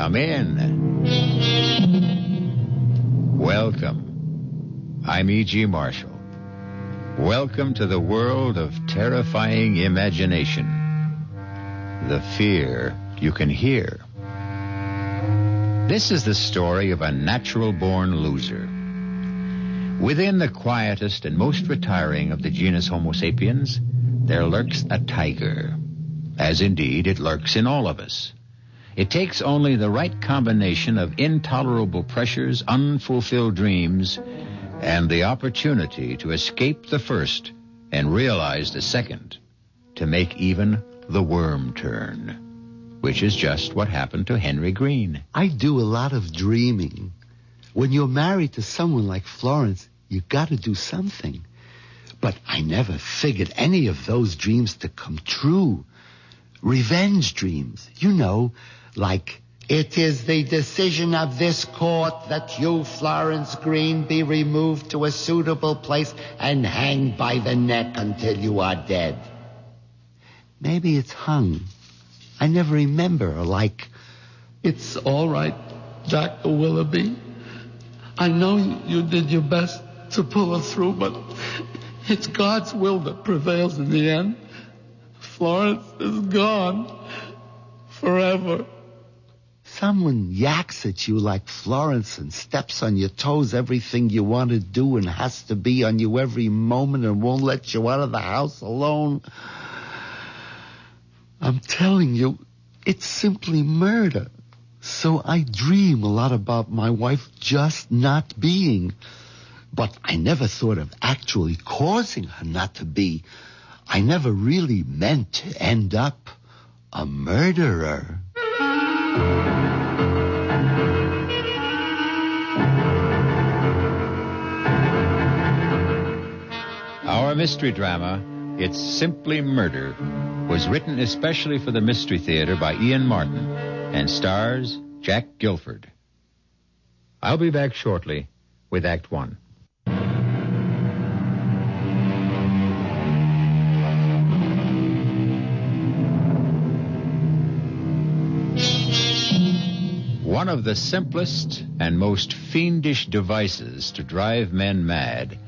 Come in. Welcome. I'm E.G. Marshall. Welcome to the world of terrifying imagination. The fear you can hear. This is the story of a natural-born loser. Within the quietest and most retiring of the genus Homo sapiens, there lurks a tiger, as indeed it lurks in all of us. It takes only the right combination of intolerable pressures, unfulfilled dreams, and the opportunity to escape the first and realize the second to make even the worm turn, which is just what happened to Henry Green. I do a lot of dreaming. When you're married to someone like Florence, you got to do something. But I never figured any of those dreams to come true. Revenge dreams, you know, like, it is the decision of this court that you, Florence Green, be removed to a suitable place and hanged by the neck until you are dead. Maybe it's hung. I never remember, like, it's all right, Dr. Willoughby. I know you did your best to pull her through, but it's God's will that prevails in the end. Florence is gone forever. Someone yaks at you like Florence and steps on your toes everything you want to do and has to be on you every moment and won't let you out of the house alone. I'm telling you, it's simply murder. So I dream a lot about my wife just not being. But I never thought of actually causing her not to be. I never really meant to end up a murderer. Our mystery drama, It's Simply Murder, was written especially for the Mystery Theater by Ian Martin and stars Jack Guilford. I'll be back shortly with Act One. One of the simplest and most fiendish devices to drive men mad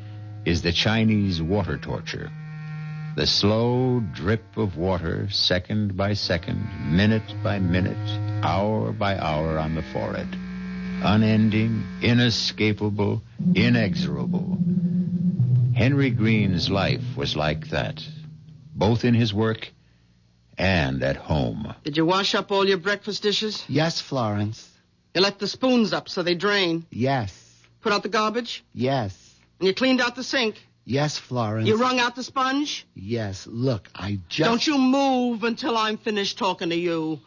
is the Chinese water torture. The slow drip of water, second by second, minute by minute, hour by hour on the forehead. Unending, inescapable, inexorable. Henry Green's life was like that, both in his work and at home. Did you wash up all your breakfast dishes? Yes, Florence. You left the spoons up so they drain? Yes. Put out the garbage? Yes. And you cleaned out the sink? Yes, Florence. You wrung out the sponge? Yes. Look, I just... Don't you move until I'm finished talking to you.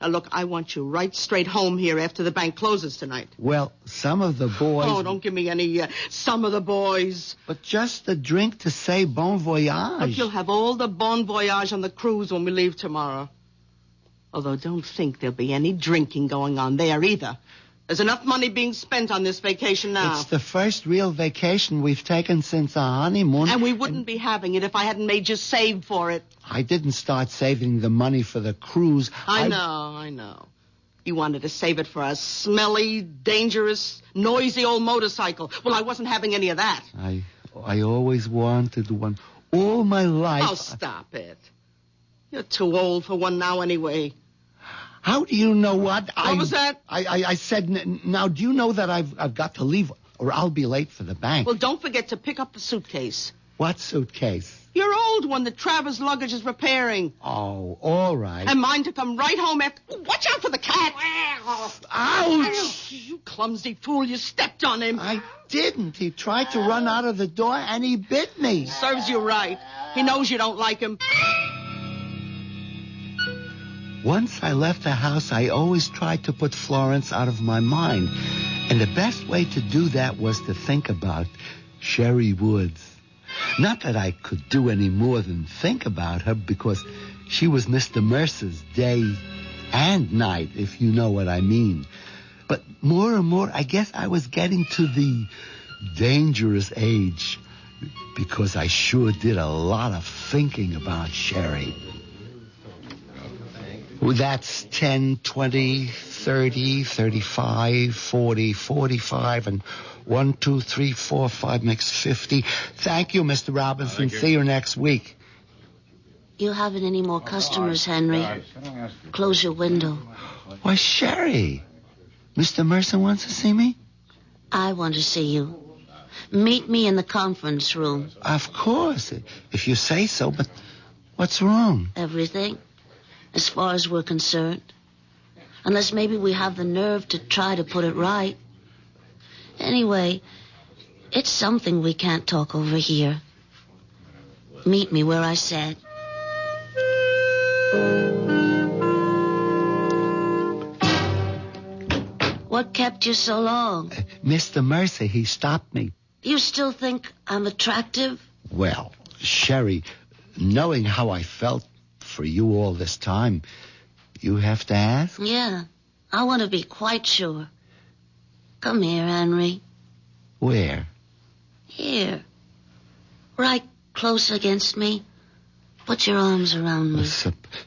Now, look, I want you right straight home here after the bank closes tonight. Well, some of the boys... Oh, don't give me any some of the boys. But just a drink to say bon voyage. Look, you'll have all the bon voyage on the cruise when we leave tomorrow. Although don't think there'll be any drinking going on there either. There's enough money being spent on this vacation now. It's the first real vacation we've taken since our honeymoon. And we wouldn't be having it if I hadn't made you save for it. I didn't start saving the money for the cruise. I know. You wanted to save it for a smelly, dangerous, noisy old motorcycle. Well, I wasn't having any of that. I always wanted one. All my life. Oh, stop it. You're too old for one now anyway. How do you know what? What was that? I said, now, do you know that I've got to leave or I'll be late for the bank? Well, don't forget to pick up the suitcase. What suitcase? Your old one that Travers Luggage is repairing. Oh, all right. And mine to come right home after... Watch out for the cat! Ouch! You clumsy fool, you stepped on him. I didn't. He tried to run out of the door and he bit me. Serves you right. He knows you don't like him. Once I left the house, I always tried to put Florence out of my mind. And the best way to do that was to think about Sherry Woods. Not that I could do any more than think about her, because she was Mr. Mercer's day and night, if you know what I mean. But more and more, I guess I was getting to the dangerous age, because I sure did a lot of thinking about Sherry. That's 10, 20, 30, 35, 40, 45, and 1, 2, 3, 4, 5 makes 50. Thank you, Mr. Robinson. See you next week. You haven't any more customers, Henry. Close your window. Why, Sherry, Mr. Mercer wants to see me? I want to see you. Meet me in the conference room. Of course, if you say so, but what's wrong? Everything, as far as we're concerned. Unless maybe we have the nerve to try to put it right. Anyway, it's something we can't talk over here. Meet me where I said. What kept you so long? Mr. Mercer, he stopped me. You still think I'm attractive? Well, Sherry, knowing how I felt for you all this time, you have to ask? Yeah, I want to be quite sure. Come here, Henry. Where? Here. Right close against me. Put your arms around me.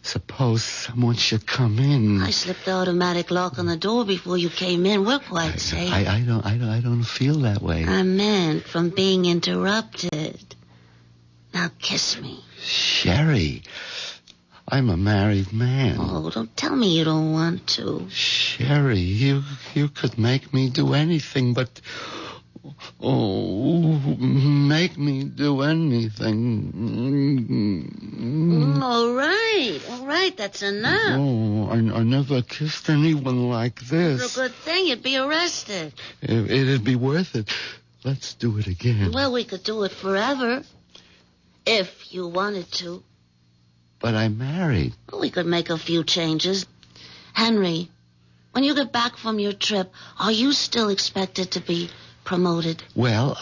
Suppose someone should come in. I slipped the automatic lock on the door before you came in. We're quite safe. I don't feel that way. I meant from being interrupted. Now kiss me. Sherry, I'm a married man. Oh, don't tell me you don't want to. Sherry, you could make me do anything, but... Oh, make me do anything. All right, that's enough. Oh, I never kissed anyone like this. It's a good thing you'd be arrested. It'd be worth it. Let's do it again. Well, we could do it forever, if you wanted to. But I'm married. Well, we could make a few changes. Henry, when you get back from your trip, are you still expected to be promoted? Well,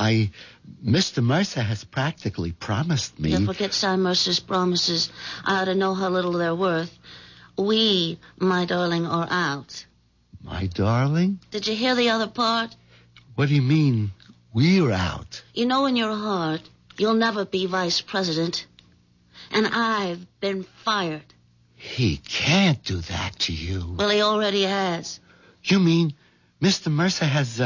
Mr. Mercer has practically promised me. You forget Cy Mercer's promises. I ought to know how little they're worth. We, my darling, are out. My darling? Did you hear the other part? What do you mean, we're out? You know in your heart, you'll never be vice president. And I've been fired. He can't do that to you. Well, he already has. You mean Mr. Mercer has,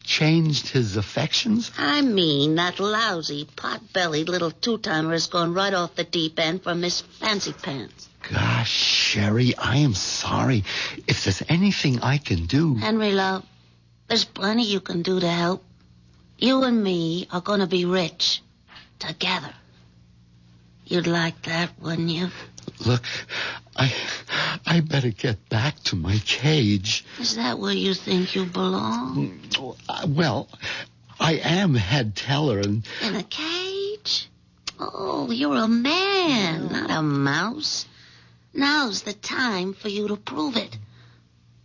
changed his affections? I mean, that lousy, pot-bellied little two-timer has gone right off the deep end for Miss Fancy Pants. Gosh, Sherry, I am sorry. If there's anything I can do... Henry, love, there's plenty you can do to help. You and me are going to be rich. Together. You'd like that, wouldn't you? Look, I better get back to my cage. Is that where you think you belong? Well, I am head teller and... In a cage? Oh, you're a man, not a mouse. Now's the time for you to prove it.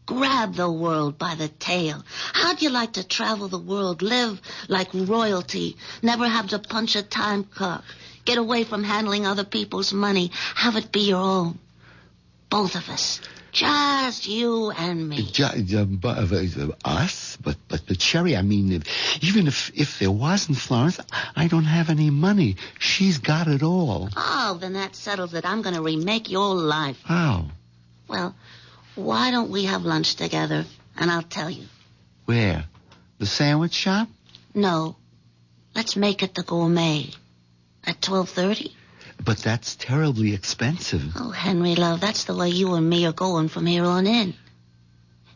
Grab the world by the tail. How'd you like to travel the world, live like royalty, never have to punch a time clock, get away from handling other people's money, have it be your own? Both of us. Just you and me. Us? But Sherry, I mean, even if there wasn't Florence, I don't have any money. She's got it all. Oh, then that settles it. I'm going to remake your life. How? Well, why don't we have lunch together, and I'll tell you. Where? The sandwich shop? No. Let's make it the Gourmet. At 12:30? But that's terribly expensive. Oh, Henry, love, that's the way you and me are going from here on in.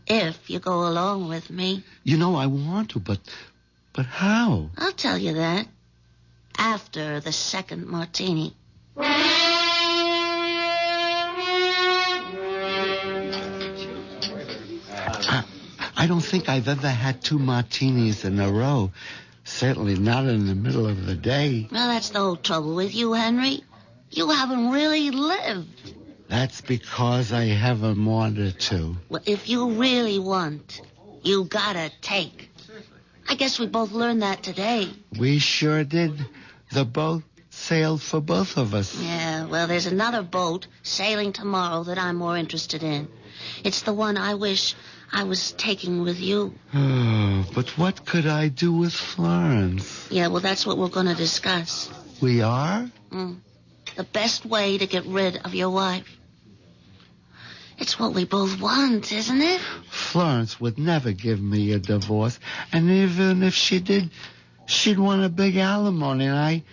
If you go along with me. You know, I want to, but how? I'll tell you that. After the second martini. I don't think I've ever had 2 martinis in a row. Certainly not in the middle of the day. Well, that's the whole trouble with you, Henry. You haven't really lived. That's because I haven't wanted to. Well, if you really want, you gotta take. I guess we both learned that today. We sure did. The boat sailed for both of us. Yeah, well, there's another boat sailing tomorrow that I'm more interested in. It's the one I wish I was taking with you. Oh, but what could I do with Florence? Yeah, well, that's what we're going to discuss. We are? The best way to get rid of your wife. It's what we both want, isn't it? Florence would never give me a divorce, and even if she did, she'd want a big alimony, and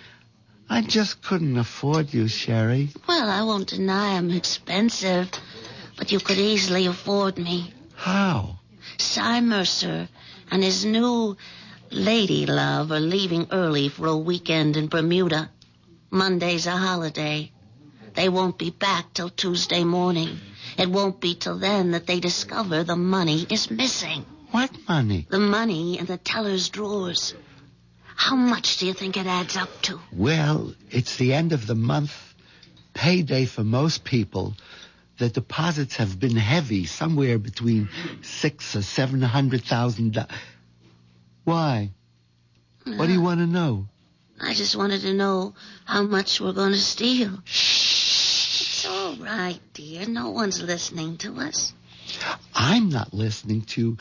I just couldn't afford you, Sherry. Well, I won't deny I'm expensive, but you could easily afford me. How? Cy Mercer and his new lady love are leaving early for a weekend in Bermuda. Monday's a holiday. They won't be back till Tuesday morning. It won't be till then that they discover the money is missing. What money? The money in the teller's drawers. How much do you think it adds up to? Well, it's the end of the month. Payday for most people. The deposits have been heavy, somewhere between $600,000 or $700,000. Why? What do you want to know? I just wanted to know how much we're going to steal. It's all right, dear. No one's listening to us. I'm not listening to.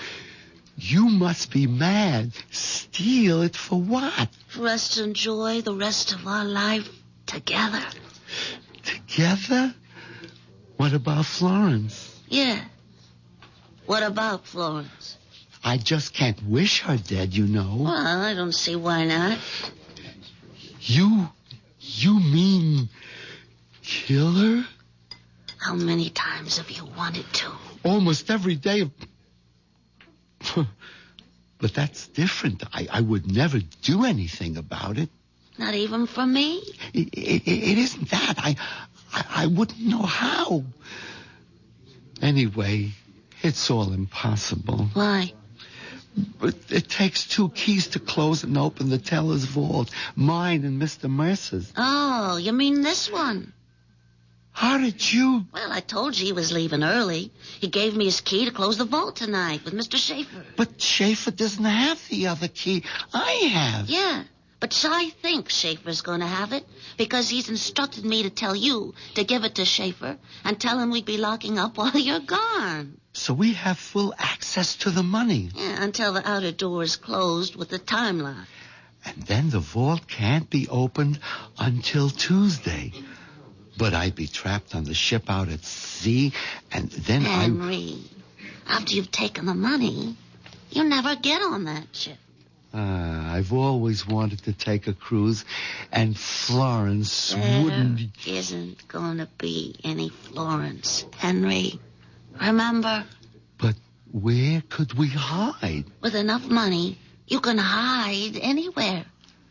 You must be mad. Steal it for what? For us to enjoy the rest of our life together. Together? What about Florence? Yeah. What about Florence? I just can't wish her dead, you know. Well, I don't see why not. You mean kill her? How many times have you wanted to? Almost every day. But that's different. I would never do anything about it. Not even for me? It isn't that. I wouldn't know how. Anyway, it's all impossible. Why? But it takes 2 keys to close and open the teller's vault. Mine and Mr. Mercer's. Oh, you mean this one? How did you... Well, I told you he was leaving early. He gave me his key to close the vault tonight with Mr. Schaefer. But Schaefer doesn't have the other key. I have. Yeah, but Cy thinks Schaefer's going to have it because he's instructed me to tell you to give it to Schaefer and tell him we'd be locking up while you're gone. So we have full access to the money. Yeah, until the outer door is closed with the time lock. And then the vault can't be opened until Tuesday. But I'd be trapped on the ship out at sea, and then Henry, after you've taken the money, you never get on that ship. I've always wanted to take a cruise, and Florence wouldn't... There isn't going to be any Florence, Henry. Remember? But where could we hide? With enough money, you can hide anywhere.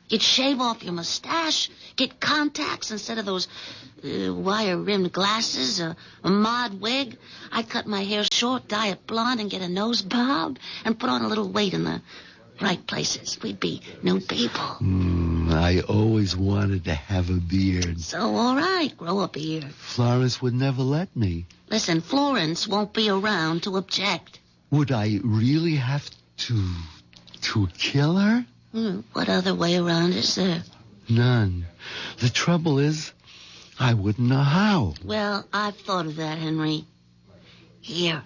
You'd shave off your mustache, get contacts instead of those wire-rimmed glasses, a mod wig. I'd cut my hair short, dye it blonde, and get a nose bob, and put on a little weight in the right places. We'd be new people. I always wanted to have a beard. So, all right, grow a beard. Florence would never let me. Listen, Florence won't be around to object. Would I really have to kill her? What other way around is there? None. The trouble is, I wouldn't know how. Well, I've thought of that, Henry. Here.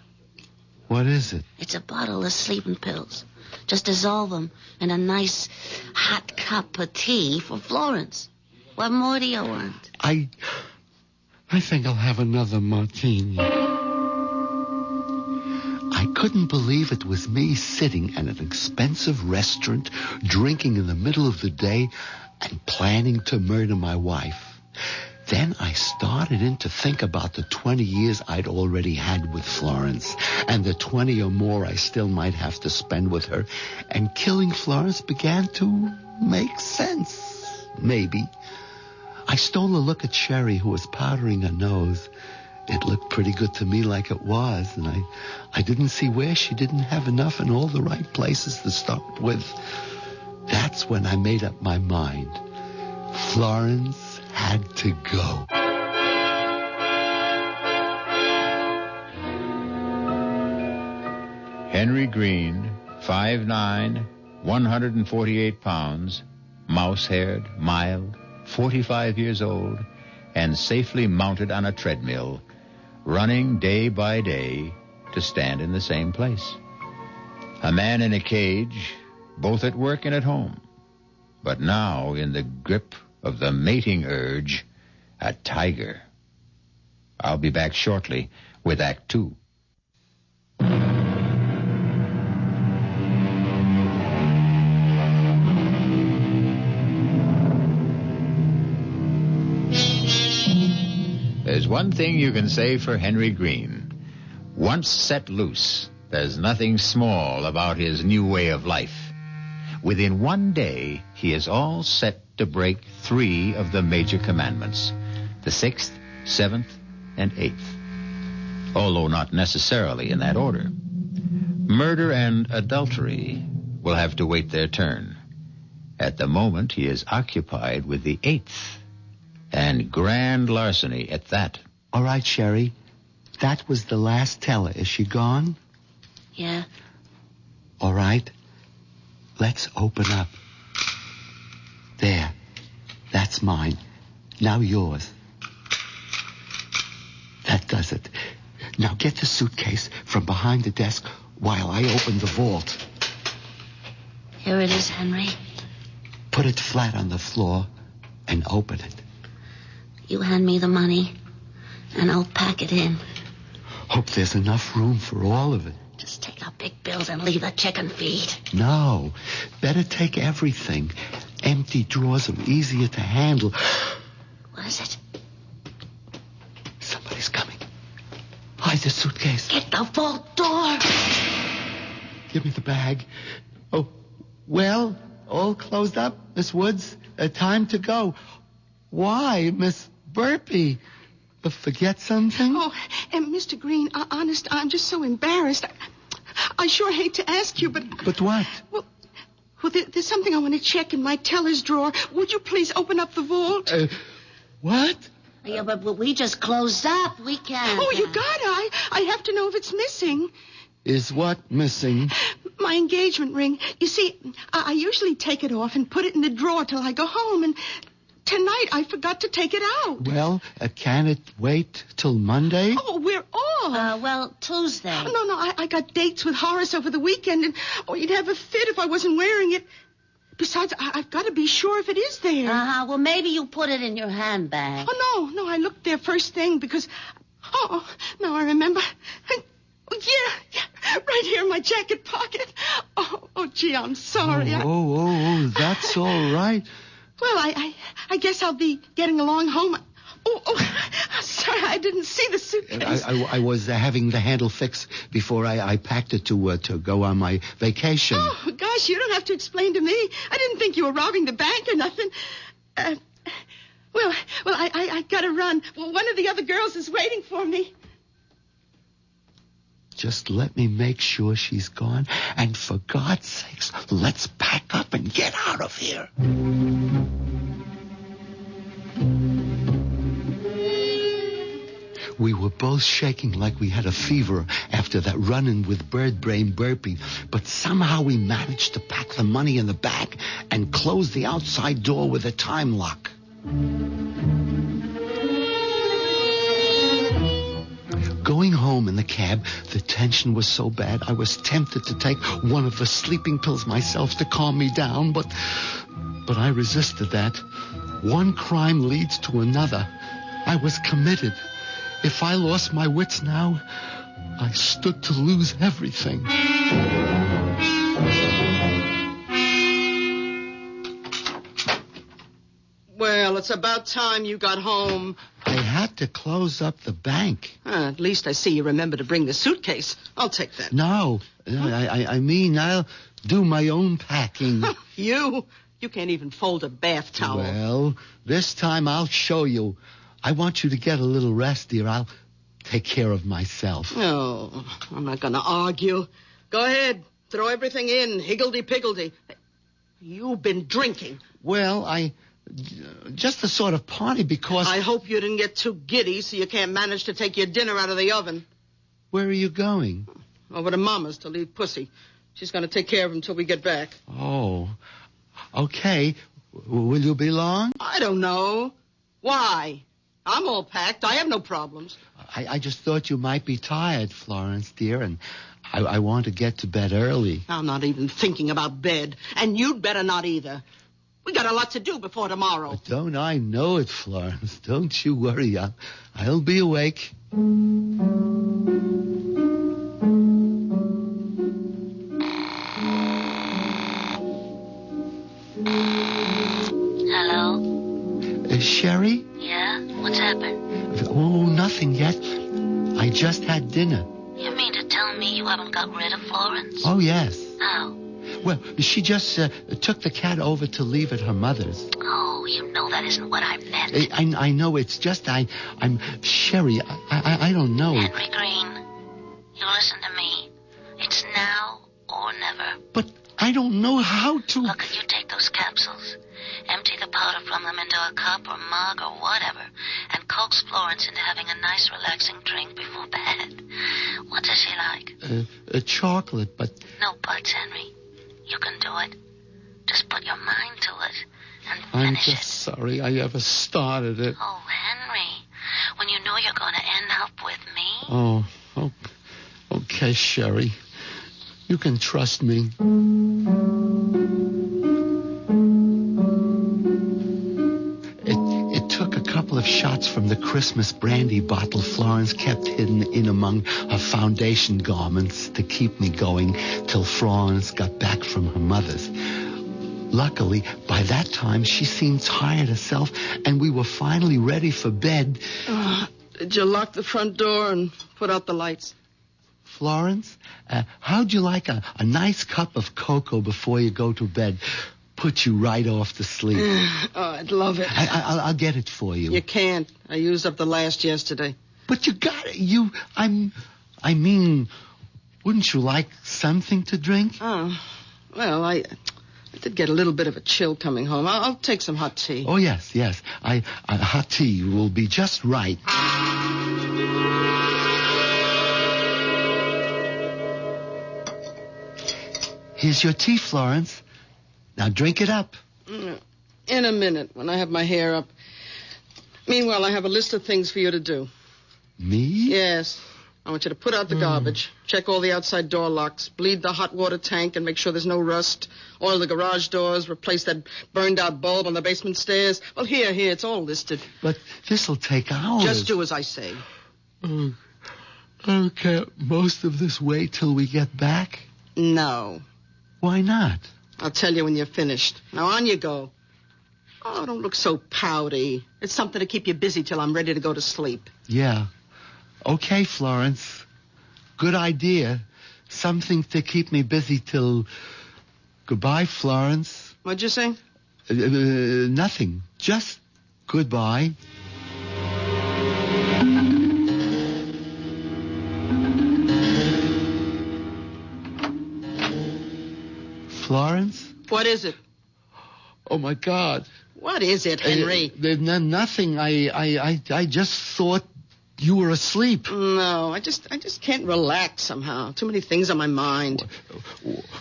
What is it? It's a bottle of sleeping pills. Just dissolve them in a nice hot cup of tea for Florence. What more do you want? I think I'll have another martini. I couldn't believe it was me sitting at an expensive restaurant, drinking in the middle of the day, and planning to murder my wife. Then I started in to think about the 20 years I'd already had with Florence, and the 20 or more I still might have to spend with her, and killing Florence began to make sense. Maybe. I stole a look at Sherry, who was powdering her nose. It looked pretty good to me like it was, and I didn't see where she didn't have enough in all the right places to start with. That's when I made up my mind. Florence had to go. Henry Green, 5'9", 148 pounds, mouse-haired, mild, 45 years old, and safely mounted on a treadmill, running day by day to stand in the same place. A man in a cage, both at work and at home, but now in the grip of the mating urge, a tiger. I'll be back shortly with Act Two. There's one thing you can say for Henry Green. Once set loose, there's nothing small about his new way of life. Within one day, he is all set to break 3 of the major commandments, the 6th, 7th, and 8th, although not necessarily in that order. Murder and adultery will have to wait their turn. At the moment, he is occupied with the 8th, and grand larceny at that. All right, Sherry. That was the last teller. Is she gone? Yeah. All right. Let's open up. There. That's mine. Now yours. That does it. Now get the suitcase from behind the desk while I open the vault. Here it is, Henry. Put it flat on the floor and open it. You hand me the money, and I'll pack it in. Hope there's enough room for all of it. Just take out big bills and leave the chicken feed. No. Better take everything. Empty drawers are easier to handle. What is it? Somebody's coming. Hide the suitcase. Get the vault door. Give me the bag. Oh, well, all closed up, Miss Woods. Time to go. Why, Miss Burpee? Forget something? Oh, and Mr. Green, honest, I'm just so embarrassed. I sure hate to ask you, but... But what? Well, there's something I want to check in my teller's drawer. Would you please open up the vault? What? Yeah, but we just closed up. We can't. Oh, you gotta. I have to know if it's missing. Is what missing? My engagement ring. You see, I usually take it off and put it in the drawer till I go home, and tonight I forgot to take it out. Well, can it wait till Monday? Oh, we're off. Well, Tuesday. Oh, no, I got dates with Horace over the weekend, and you'd have a fit if I wasn't wearing it. Besides, I've got to be sure if it is there. Well, maybe you put it in your handbag. Oh, no, I looked there first thing because... Oh, now I remember. Yeah, right here in my jacket pocket. Oh, gee, I'm sorry. Oh, that's all right. Well, I guess I'll be getting along home. Oh, sorry, I didn't see the suitcase. I was having the handle fixed before I packed it to go on my vacation. Oh, gosh, you don't have to explain to me. I didn't think you were robbing the bank or nothing. Well, I gotta run. Well, one of the other girls is waiting for me. Just let me make sure she's gone. And for God's sakes, let's pack up and get out of here. We were both shaking like we had a fever after that run-in with Bird Brain Burpee, but somehow we managed to pack the money in the bag and close the outside door with a time lock. Going home in the cab, the tension was so bad I was tempted to take one of the sleeping pills myself to calm me down, but I resisted that. One crime leads to another. I was committed. If I lost my wits now, I stood to lose everything. Well, it's about time you got home. I had to close up the bank. At least I see you remember to bring the suitcase. I'll take that. No, I mean, I'll do my own packing. You can't even fold a bath towel. Well, this time I'll show you. I want you to get a little rest, dear. I'll take care of myself. No, I'm not going to argue. Go ahead. Throw everything in, higgledy-piggledy. You've been drinking. Well, just a sort of party because... I hope you didn't get too giddy so you can't manage to take your dinner out of the oven. Where are you going? Over to Mama's to leave Pussy. She's going to take care of him till we get back. Oh, okay. Will you be long? I don't know. Why? I'm all packed. I have no problems. I just thought you might be tired, Florence, dear, and I want to get to bed early. I'm not even thinking about bed, and you'd better not either. We got a lot to do before tomorrow. Don't I know it, Florence? Don't you worry. I'll be awake. Hello? Sherry? Yeah? What's happened? Oh, nothing yet. I just had dinner. You mean to tell me you haven't got rid of Florence? Oh, yes. How? Well, she just took the cat over to leave at her mother's. Oh, you know that isn't what I meant. I know. It's just I'm Sherry. I don't know. Henry Green, you listen to me. It's now or never. But I don't know how to. Look, you take those capsules, empty the powder from them into a cup or mug or whatever, and coax Florence into having a nice relaxing drink before bed. What does she like? A chocolate, but... No buts, Henry. You can do it. Just put your mind to it and I'm finish just it. sorry I ever started it. Oh, Henry, when you know you're going to end up with me. Oh, okay, Sherry. You can trust me. It took a couple of shots from the Christmas brandy bottle Florence kept hidden in among her foundation garments to keep me going till Florence got back from her mother's. Luckily, by that time, she seemed tired herself, and we were finally ready for bed. Did you lock the front door and put out the lights? Florence, how'd you like a nice cup of cocoa before you go to bed? Put you right off to sleep. Oh, I'd love it. I'll get it for you. You can't. I used up the last yesterday. But you got it. I mean, wouldn't you like something to drink? Oh, well, I did get a little bit of a chill coming home. I'll take some hot tea. Oh, yes. Hot tea will be just right. Here's your tea, Florence. Now drink it up. In a minute, when I have my hair up. Meanwhile, I have a list of things for you to do. Me? Yes. I want you to put out the garbage, check all the outside door locks, bleed the hot water tank and make sure there's no rust, oil the garage doors, replace that burned-out bulb on the basement stairs. Well, here, it's all listed. But this'll take hours. Just do as I say. Okay, most of this wait till we get back? No. Why not? I'll tell you when you're finished. Now, on you go. Oh, don't look so pouty. It's something to keep you busy till I'm ready to go to sleep. Yeah. Okay, Florence. Good idea. Something to keep me busy till... Goodbye, Florence. What'd you say? Nothing. Just goodbye. Florence? What is it? Oh, my God. What is it, Henry? Nothing. I just thought you were asleep. No, I just can't relax somehow. Too many things on my mind.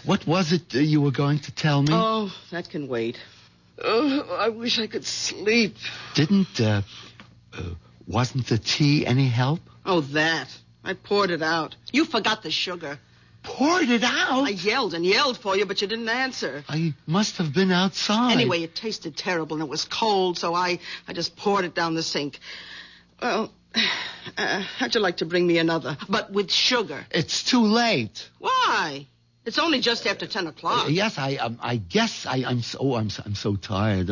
What was it you were going to tell me? Oh, that can wait. Oh, I wish I could sleep. Wasn't the tea any help? Oh, that. I poured it out. You forgot the sugar. Poured it out? I yelled and yelled for you, but you didn't answer. I must have been outside. Anyway, it tasted terrible and it was cold, so I just poured it down the sink. Well, how'd you like to bring me another, but with sugar? It's too late. Why? It's only just after 10 o'clock. Yes, I guess I'm so tired.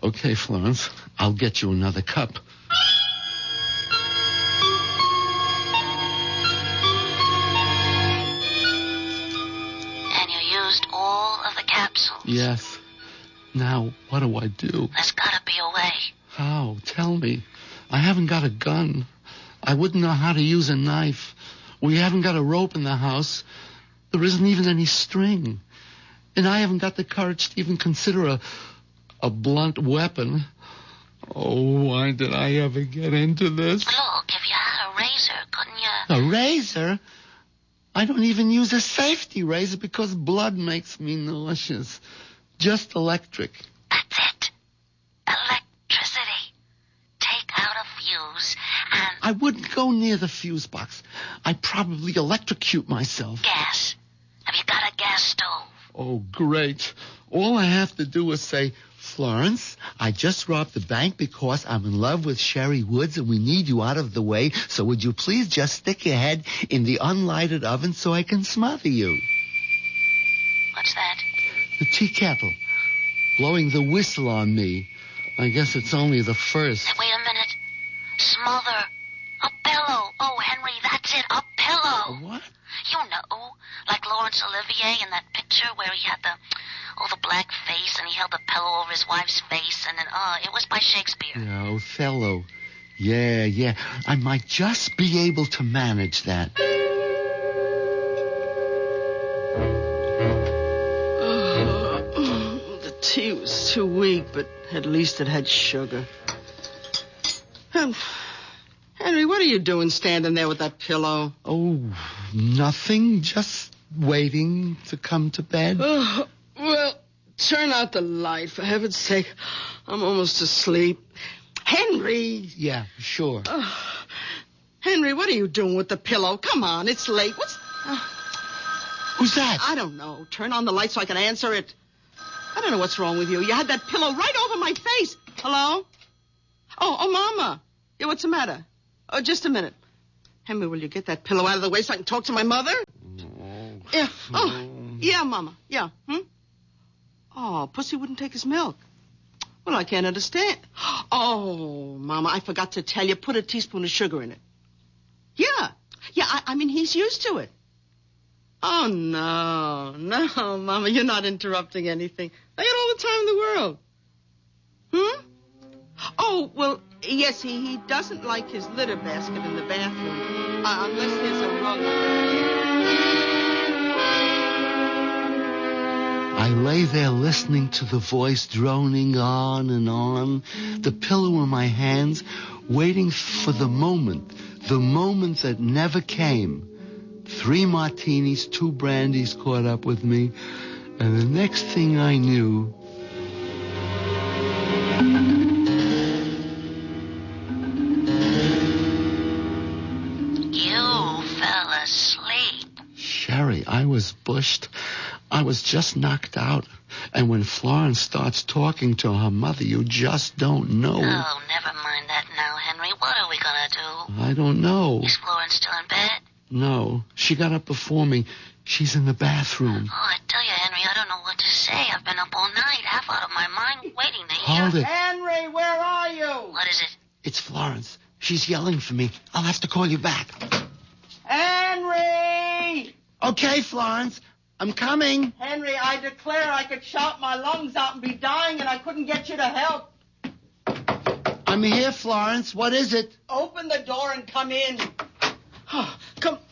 Okay, Florence, I'll get you another cup. Yes. Now, what do I do? There's gotta be a way. How? Tell me. I haven't got a gun. I wouldn't know how to use a knife. We haven't got a rope in the house. There isn't even any string. And I haven't got the courage to even consider a blunt weapon. Oh, why did I ever get into this? Look, if you had a razor, couldn't you? A razor? I don't even use a safety razor because blood makes me nauseous. Just electric. That's it. Electricity. Take out a fuse and... I wouldn't go near the fuse box. I'd probably electrocute myself. Gas. Have you got a gas stove? Oh, great. All I have to do is say, Florence, I just robbed the bank because I'm in love with Sherry Woods and we need you out of the way, so would you please just stick your head in the unlighted oven so I can smother you? What's that? The tea kettle. Blowing the whistle on me. I guess it's only the first. Wait a minute. Smother. A pillow. Oh, Henry, that's it. A pillow. A what? You know, like Laurence Olivier in that picture where he had the black face and he held the pillow over his wife's face and then, it was by Shakespeare. Yeah, Othello. Yeah. I might just be able to manage that. The tea was too weak, but at least it had sugar. Henry, what are you doing standing there with that pillow? Oh, nothing. Just waiting to come to bed. Oh, well, turn out the light, for heaven's sake. I'm almost asleep. Henry! Yeah, sure. Henry, what are you doing with the pillow? Come on, it's late. Who's that? I don't know. Turn on the light so I can answer it. I don't know what's wrong with you. You had that pillow right over my face. Hello? Oh, Mama. Yeah, what's the matter? Oh, just a minute. Henry, will you get that pillow out of the way so I can talk to my mother? Yeah. Oh, yeah, Mama. Yeah. Oh, Pussy wouldn't take his milk. Well, I can't understand. Oh, Mama, I forgot to tell you. Put a teaspoon of sugar in it. Yeah. I mean, he's used to it. Oh, no, Mama, you're not interrupting anything. I got all the time in the world. Oh, well, yes, he doesn't like his litter basket in the bathroom, unless there's a rug. I lay there listening to the voice droning on and on, the pillow in my hands, waiting for the moment that never came. 3 martinis, 2 brandies caught up with me, and the next thing I knew... You fell asleep. Sherry, I was bushed. I was just knocked out. And when Florence starts talking to her mother, you just don't know. Oh, never mind that now, Henry. What are we gonna do? I don't know. Is Florence still in bed? No, she got up before me. She's in the bathroom. Oh, I tell you, Henry, I don't know what to say. I've been up all night, half out of my mind, waiting to hear. Hold it. Henry, where are you? What is it? It's Florence. She's yelling for me. I'll have to call you back. Henry! Okay, Florence. I'm coming. Henry, I declare I could shout my lungs out and be dying and I couldn't get you to help. I'm here, Florence. What is it? Open the door and come in. Oh,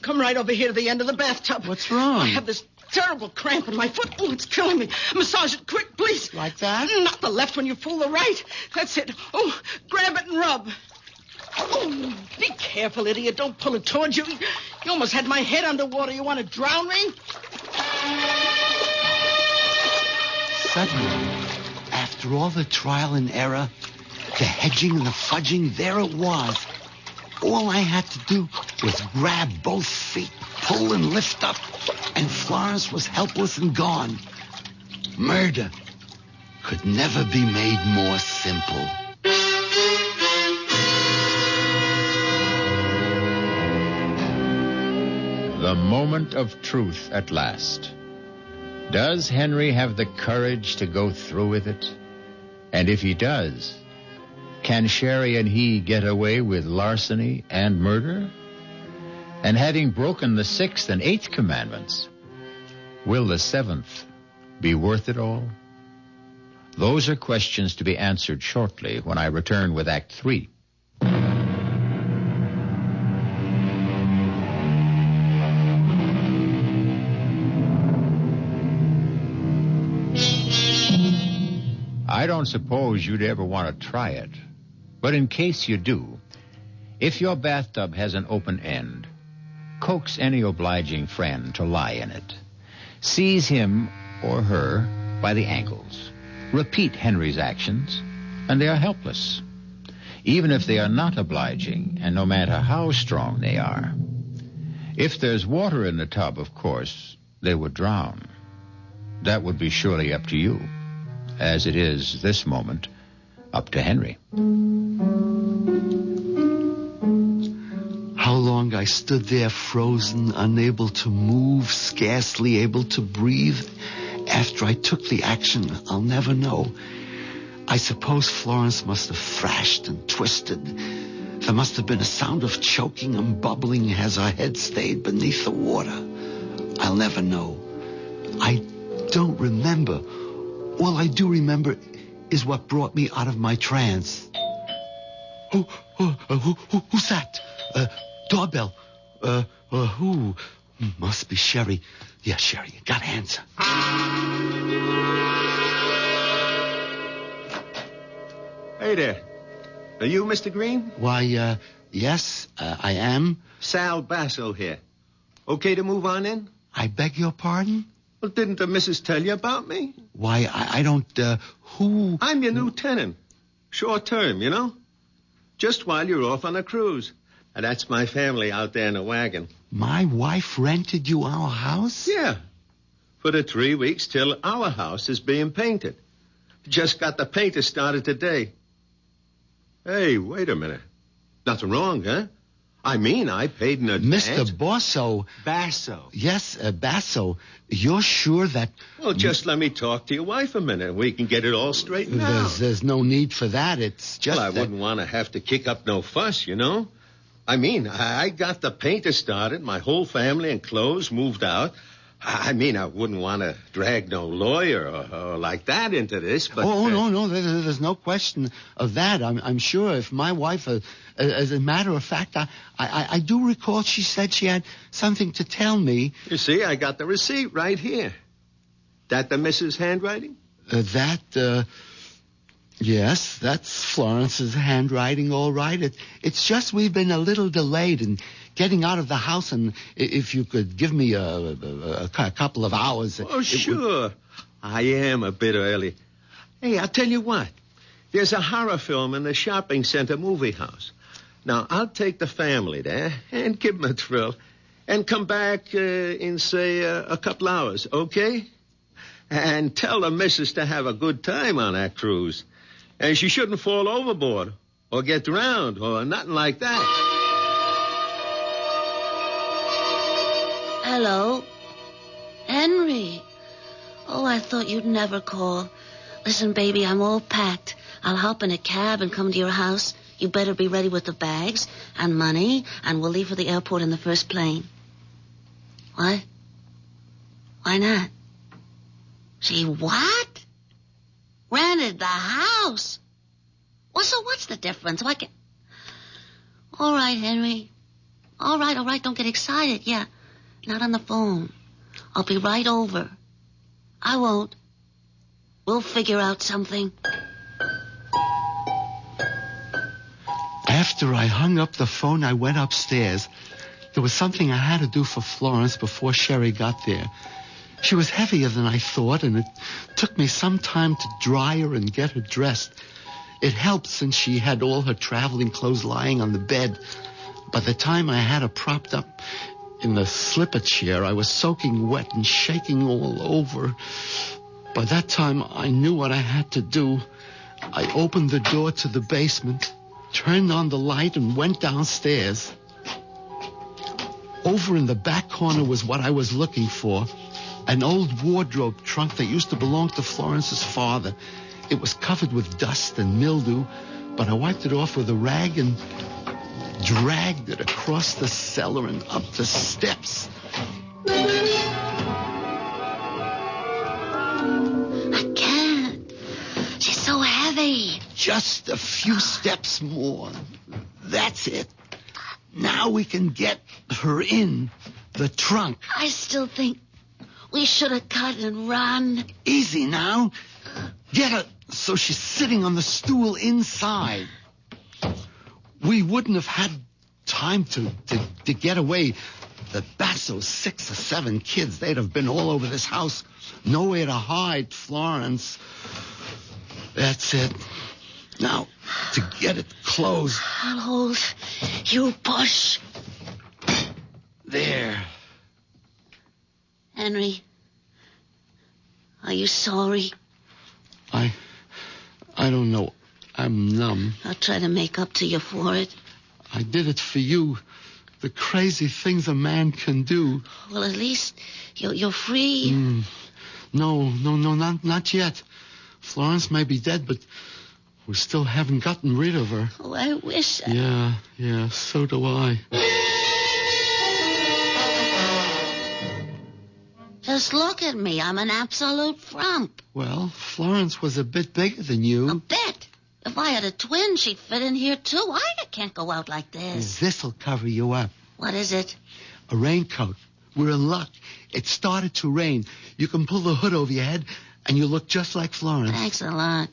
come right over here to the end of the bathtub. What's wrong? I have this terrible cramp in my foot. Oh, it's killing me. Massage it quick, please. Like that? Not the left one, you fool, the right. That's it. Oh, grab it and rub. Oh, be careful, idiot. Don't pull it towards you. You almost had my head underwater. You want to drown me? Suddenly, after all the trial and error, the hedging and the fudging, there it was. All I had to do was grab both feet, pull and lift up, and Florence was helpless and gone. Murder could never be made more simple. The moment of truth at last. Does Henry have the courage to go through with it? And if he does, can Sherry and he get away with larceny and murder? And having broken the 6th and 8th commandments, will the 7th be worth it all? Those are questions to be answered shortly when I return with Act 3. I don't suppose you'd ever want to try it, but in case you do, if your bathtub has an open end, coax any obliging friend to lie in it. Seize him or her by the ankles. Repeat Henry's actions, and they are helpless, even if they are not obliging, and no matter how strong they are. If there's water in the tub, of course, they would drown. that would be surely up to you, as it is, this moment, up to Henry. How long I stood there frozen, unable to move, scarcely able to breathe. After I took the action, I'll never know. I suppose Florence must have thrashed and twisted. There must have been a sound of choking and bubbling as her head stayed beneath the water. I'll never know. I don't remember. All I do remember is what brought me out of my trance. Who's that? Doorbell. Who? Must be Sherry. Yeah, Sherry, you gotta answer. Hey there. Are you Mr. Green? Why, yes, I am. Sal Basso here. Okay to move on in? I beg your pardon? Well, didn't the missus tell you about me? Why, I don't, who? I'm your new tenant. Short term, you know? Just while you're off on a cruise. And that's my family out there in a wagon. My wife rented you our house? Yeah. For the 3 weeks till our house is being painted. Just got the painter started today. Hey, wait a minute. Nothing wrong, huh? I mean, I paid in advance. Mr. Basso. Basso. Yes, Basso. You're sure that... Well, just let me talk to your wife a minute. We can get it all straightened out. There's no need for that. It's just Well, I wouldn't want to have to kick up no fuss, you know? I mean, I got the painter started. My whole family and clothes moved out. I mean, I wouldn't want to drag no lawyer or like that into this, but... No. There's no question of that. I'm sure if my wife, as a matter of fact, I do recall she said she had something to tell me. You see, I got the receipt right here. That the missus' handwriting? Yes, that's Florence's handwriting, all right. It's just we've been a little delayed in getting out of the house, and if you could give me a couple of hours... Oh, sure. I am a bit early. Hey, I'll tell you what. There's a horror film in the shopping center movie house. Now, I'll take the family there and give them a thrill and come back in, say, a couple hours, okay? And tell the missus to have a good time on that cruise. And she shouldn't fall overboard or get drowned or nothing like that. Hello? Henry. Oh, I thought you'd never call. Listen, baby, I'm all packed. I'll hop in a cab and come to your house. You better be ready with the bags and money, and we'll leave for the airport in the first plane. What? Why not? She what? Rented the house? Well, so what's the difference? Why can't... All right, Henry. All right. Don't get excited. Yeah. Not on the phone. I'll be right over. I won't. We'll figure out something. After I hung up the phone, I went upstairs. There was something I had to do for Florence before Sherry got there. She was heavier than I thought, and it took me some time to dry her and get her dressed. It helped since she had all her traveling clothes lying on the bed. By the time I had her propped up in the slipper chair, I was soaking wet and shaking all over. By that time, I knew what I had to do. I opened the door to the basement, turned on the light, and went downstairs. Over in the back corner was what I was looking for. An old wardrobe trunk that used to belong to Florence's father. It was covered with dust and mildew, but I wiped it off with a rag and dragged it across the cellar and up the steps. I can't. She's so heavy. Just a few steps more. That's it. Now we can get her in the trunk. I still think we should have cut and run. Easy now. Get her so she's sitting on the stool inside. We wouldn't have had time to get away. The Basso's 6 or 7 kids, they'd have been all over this house. Nowhere to hide, Florence. That's it. Now, to get it closed. I'll hold. You push. There. Henry, Are you sorry? I don't know. I'm numb. I'll try to make up to you for it. I did it for you. The crazy things a man can do. Well, at least you're free. No, not yet. Florence may be dead, but we still haven't gotten rid of her. Oh, I wish... Yeah, so do I. Just look at me. I'm an absolute frump. Well, Florence was a bit bigger than you. A bit? If I had a twin, she'd fit in here, too. I can't go out like this. This'll cover you up. What is it? A raincoat. We're in luck. It started to rain. You can pull the hood over your head, and you look just like Florence. Thanks a lot.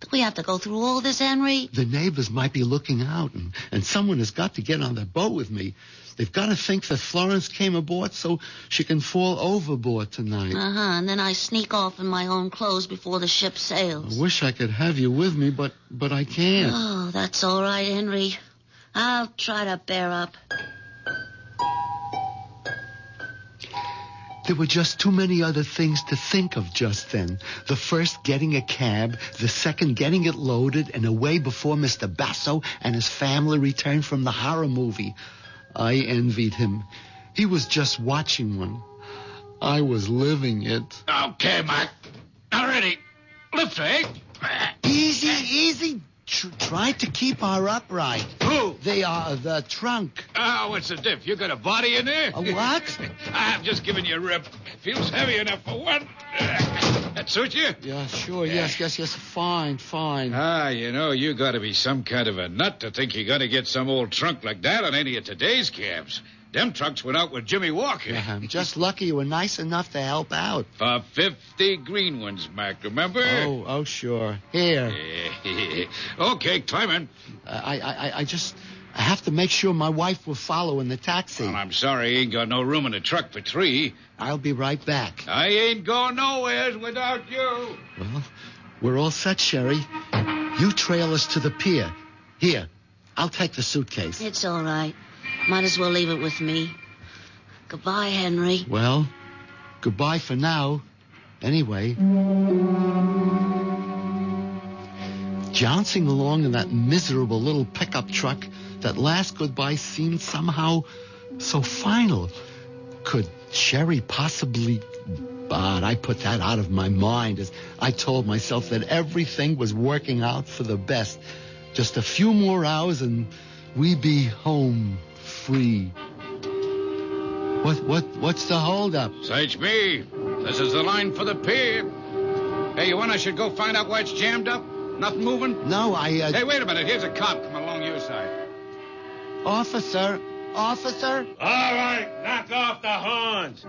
Do we have to go through all this, Henry? The neighbors might be looking out, and someone has got to get on the boat with me. They've got to think that Florence came aboard so she can fall overboard tonight. And then I sneak off in my own clothes before the ship sails. I wish I could have you with me, but I can't. Oh, that's all right, Henry. I'll try to bear up. There were just too many other things to think of just then. The first, getting a cab. The second, getting it loaded and away before Mr. Basso and his family returned from the horror movie. I envied him. He was just watching one. I was living it. Okay, Mac. Now ready. Lift, eh? Easy. Try to keep her upright. Who? The trunk. Oh, what's the diff? You got a body in there? A what? I'm just giving you a rip. Feels heavy enough for one. That suit you? Yeah, sure. Yes. Fine. You got to be some kind of a nut to think you're going to get some old trunk like that on any of today's cabs. Them trucks went out with Jimmy Walker. Yeah, I'm just lucky you were nice enough to help out. For 50 green ones, Mac, remember? Oh, sure. Here. Okay, climb in. I have to make sure my wife will follow in the taxi. Well, I'm sorry, ain't got no room in the truck for 3. I'll be right back. I ain't going nowheres without you. Well, we're all set, Sherry. You trail us to the pier. Here, I'll take the suitcase. It's all right. Might as well leave it with me. Goodbye, Henry. Well, goodbye for now. Anyway. Jouncing along in that miserable little pickup truck, that last goodbye seemed somehow so final. Could Sherry possibly... But I put that out of my mind as I told myself that everything was working out for the best. Just a few more hours and we'd be home free. What's the holdup? Search me. This is the line for the pier. Hey, you want I should go find out why it's jammed up? Nothing moving? No, Hey, wait a minute. Here's a cop coming along your side. Officer? All right, knock off the horns.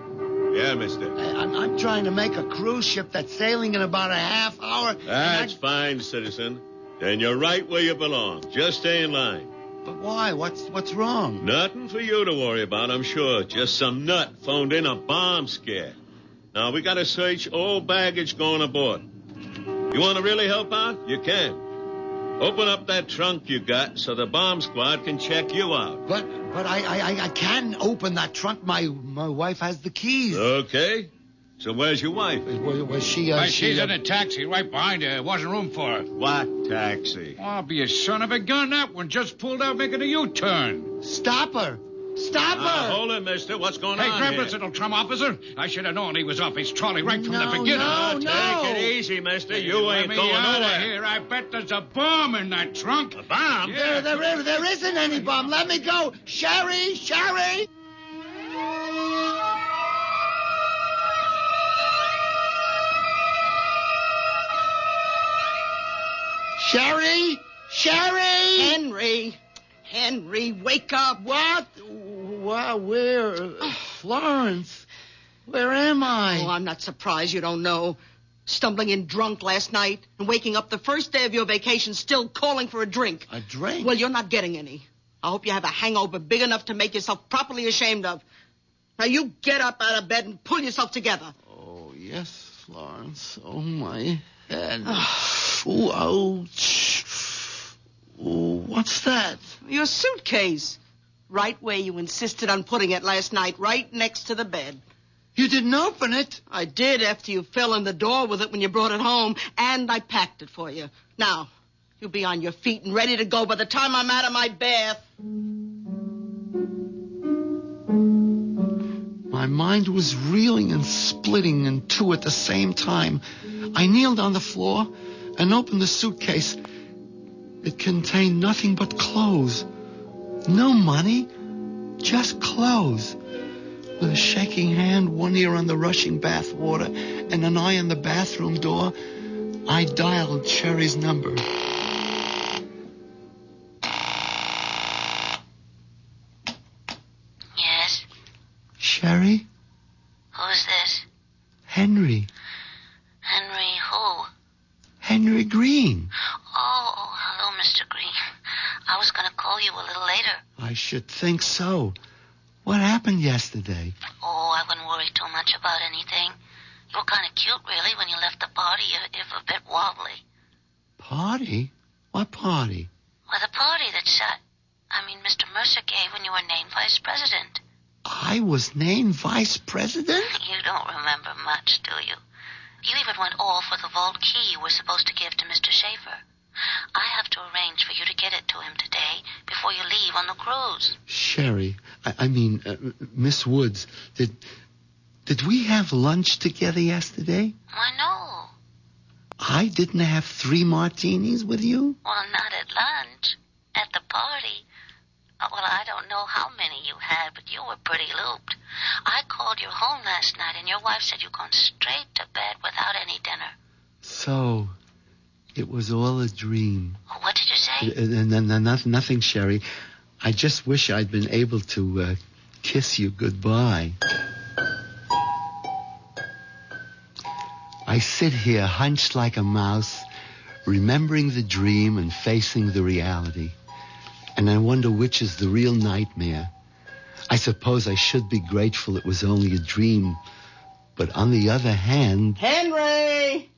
Yeah, mister. I'm trying to make a cruise ship that's sailing in about a half hour. That's fine, citizen. Then you're right where you belong. Just stay in line. But why? What's wrong? Nothing for you to worry about, I'm sure. Just some nut phoned in a bomb scare. Now, we got to search all baggage going aboard. You want to really help out? You can. Open up that trunk you got so the bomb squad can check you out. But I can't open that trunk. My wife has the keys. Okay. So where's your wife? Was she... she's in a taxi right behind her. There wasn't room for her. What taxi? Oh, be a son of a gun. That one just pulled out making a U-turn. Stop her! Hold it, mister. What's going on Hey, grab here? this little trum, officer. I should have known he was off his trolley right from the beginning. No. Take it easy, mister. You ain't Let me going out of nowhere. here. I bet there's a bomb in that trunk. A bomb? Yeah. There isn't any bomb. Let me go. Sherry! Sherry! Henry, wake up. What? Wow, where? Florence, where am I? Oh, I'm not surprised you don't know. Stumbling in drunk last night and waking up the first day of your vacation still calling for a drink. A drink? Well, you're not getting any. I hope you have a hangover big enough to make yourself properly ashamed of. Now, you get up out of bed and pull yourself together. Oh, yes, Florence. Oh, my head. Ooh, ouch. Ooh, what's that? Your suitcase. Right where you insisted on putting it last night, right next to the bed. You didn't open it? I did after you fell in the door with it when you brought it home, and I packed it for you. Now, you'll be on your feet and ready to go by the time I'm out of my bath. My mind was reeling and splitting in two at the same time. I kneeled on the floor and opened the suitcase. It contained nothing but clothes. No money, just clothes. With a shaking hand, one ear on the rushing bath water, and an eye on the bathroom door, I dialed Sherry's number. Yes? Sherry? Who's this? Henry. Henry who? Henry Green. Oh, hello, Mr. Green. I was going to call you a little later. I should think so. What happened yesterday? Oh, I wouldn't worry too much about anything. You were kind of cute, really, when you left the party, if a bit wobbly. Party? What party? Well, the party that Mr. Mercer gave when you were named vice president. I was named vice president? You don't remember much, do you? You even went all for the vault key you were supposed to give to Mr. Schaefer. I have to arrange for you to get it to him today before you leave on the cruise. Sherry, Miss Woods, did we have lunch together yesterday? Why, no. I didn't have 3 martinis with you? Well, not at lunch. At the party. Well, I don't know how many you had, but you were pretty looped. I called you home last night, and your wife said you'd gone straight to bed without any dinner. So, it was all a dream. What did you say? Nothing, Sherry. I just wish I'd been able to kiss you goodbye. I sit here hunched like a mouse, remembering the dream and facing the reality. And I wonder which is the real nightmare. I suppose I should be grateful it was only a dream. But on the other hand... Henry!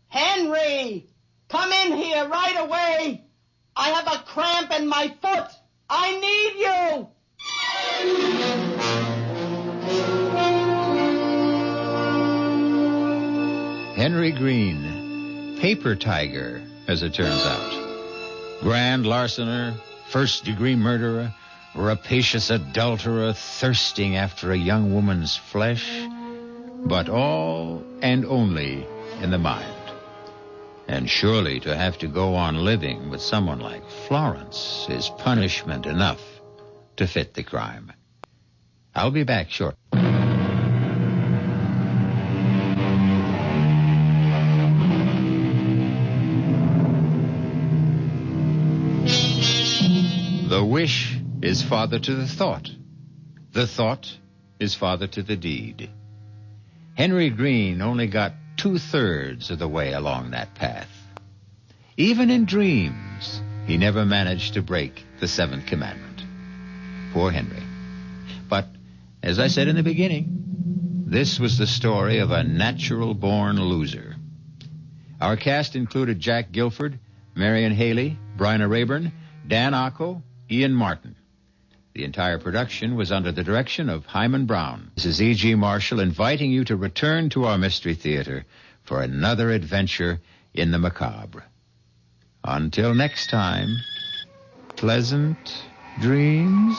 Henry! Come in here right away! I have a cramp in my foot! I need you! Henry Green, paper tiger, as it turns out. Grand larcener, first-degree murderer, rapacious adulterer thirsting after a young woman's flesh, but all and only in the mind. And surely to have to go on living with someone like Florence is punishment enough to fit the crime. I'll be back shortly. The wish is father to the thought. The thought is father to the deed. Henry Green only got 2/3 of the way along that path. Even in dreams, he never managed to break the 7th commandment. Poor Henry. But, as I said in the beginning, this was the story of a natural-born loser. Our cast included Jack Guilford, Marion Haley, Bryna Rayburn, Dan Acco, Ian Martin. The entire production was under the direction of Hyman Brown. This is E.G. Marshall inviting you to return to our Mystery Theater for another adventure in the macabre. Until next time, pleasant dreams.